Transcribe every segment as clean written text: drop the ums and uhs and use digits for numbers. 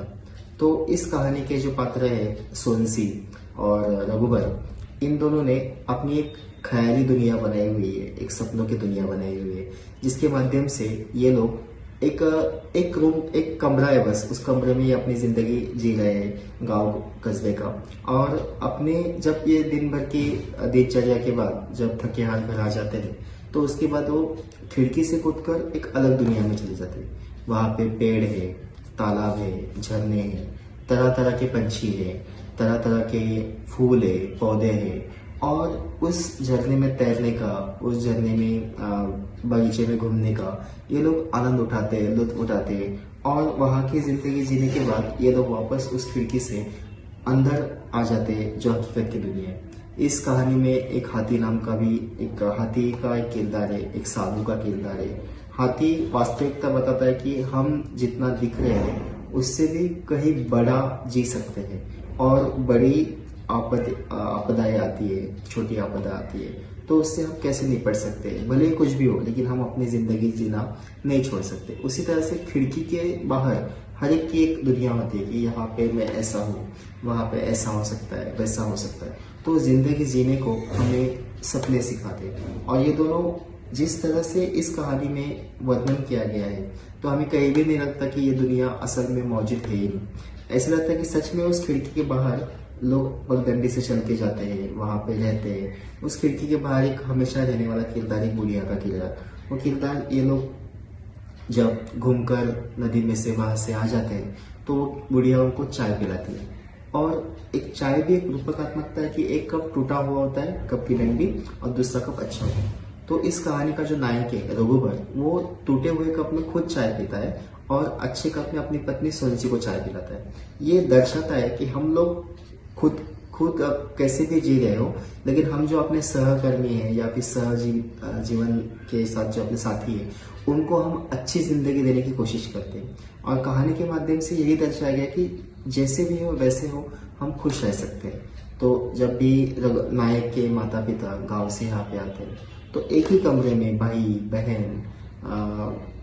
था। तो इस कहानी के जो पात्र है सोनसी और रघुबर, इन दोनों ने अपनी एक ख्याली दुनिया बनाई हुई है, एक सपनों की दुनिया बनाई हुई है, जिसके माध्यम से ये लोग एक एक रूम, एक कमरा है, बस उस कमरे में ये अपनी जिंदगी जी रहे हैं गांव कस्बे का। और अपने जब ये दिन भर की दिनचर्या के बाद जब थके हाथ घर आ जाते हैं, तो उसके बाद वो खिड़की से कूदकर एक अलग दुनिया में चले जाते हैं। वहाँ पे पेड़ है, तालाब है, झरने हैं, तरह तरह के पंछी है, तरह तरह के फूल है, पौधे हैं। और उस झरने में तैरने का, उस झरने में बगीचे में घूमने का ये लोग आनंद उठाते हैं, लुत्फ उठाते हैं। और वहाँ की जिंदगी जीने के बाद ये लोग वापस उस खिड़की से अंदर आ जाते हैं जो हकीकत की दुनिया है। इस कहानी में एक हाथी नाम का भी, एक हाथी का एक किरदार है, एक साधु का किरदार है। हाथी वास्तविकता बताता है कि हम जितना दिख रहे हैं उससे भी कहीं बड़ा जी सकते हैं, और बड़ी आपदाएं आती है, छोटी आपदा आती है, तो उससे हम कैसे निपट सकते हैं। भले ही कुछ भी हो, लेकिन हम अपनी जिंदगी जीना नहीं छोड़ सकते। उसी तरह से खिड़की के बाहर हर एक की एक दुनिया होती है कि यहाँ पे मैं ऐसा हूँ, वहाँ पे ऐसा हो सकता है, वैसा हो सकता है। तो जिंदगी जीने को हमें सपने सिखाते हैं। और ये दोनों जिस तरह से इस कहानी में वर्णन किया गया है, तो हमें कहीं भी नहीं लगता कि ये दुनिया असल में मौजूद है ही नहीं। ऐसा लगता है कि सच में उस खिड़की के बाहर लोग पगडंडी से चल के जाते हैं, वहां पे रहते हैं। उस खिड़की के बाहर एक हमेशा रहने वाला किरदार, एक बुढ़िया का किरदार। वो किरदार, ये लोग जब घूमकर नदी में से वहां से आ जाते हैं, तो वो बुढ़िया उनको चाय पिलाती है। और एक चाय भी एक रूपकात्मकता है कि एक कप टूटा हुआ होता है, कप की डंडी, और दूसरा कप अच्छा होता है। तो इस कहानी का जो नायक है रघुबर, वो टूटे हुए कप में खुद चाय पीता है और अच्छे कप में अपनी पत्नी सोनसी को चाय पिलाता है। ये दर्शाता है कि हम लोग खुद खुद अब कैसे भी जी रहे हो, लेकिन हम जो अपने सहकर्मी हैं या फिर जीवन के साथ जो अपने साथी हैं, उनको हम अच्छी जिंदगी देने की कोशिश करते हैं। और कहानी के माध्यम से यही दर्शाया गया कि जैसे भी हो वैसे हो, हम खुश रह सकते हैं। तो जब भी नायक के माता पिता गांव से यहाँ पे आते हैं, तो एक ही कमरे में भाई बहन,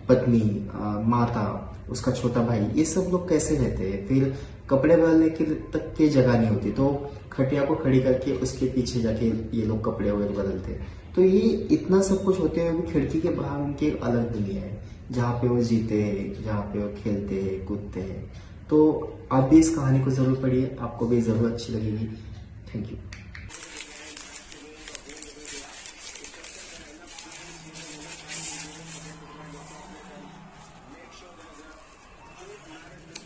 पत्नी, माता, उसका छोटा भाई, ये सब लोग कैसे रहते हैं। फिर कपड़े बदलने के तक की जगह नहीं होती, तो खटिया को खड़ी करके उसके पीछे जाके ये लोग कपड़े वगैरह बदलते हैं। तो ये इतना सब कुछ होते हुए भी खिड़की के बाहर उनकी एक अलग दुनिया है, जहाँ पे वो जीते हैं, जहाँ पे वो खेलते हैं, कूदते हैं। तो आप भी इस कहानी को जरूर पढ़िए, आपको भी जरूर अच्छी लगेगी। Thank you.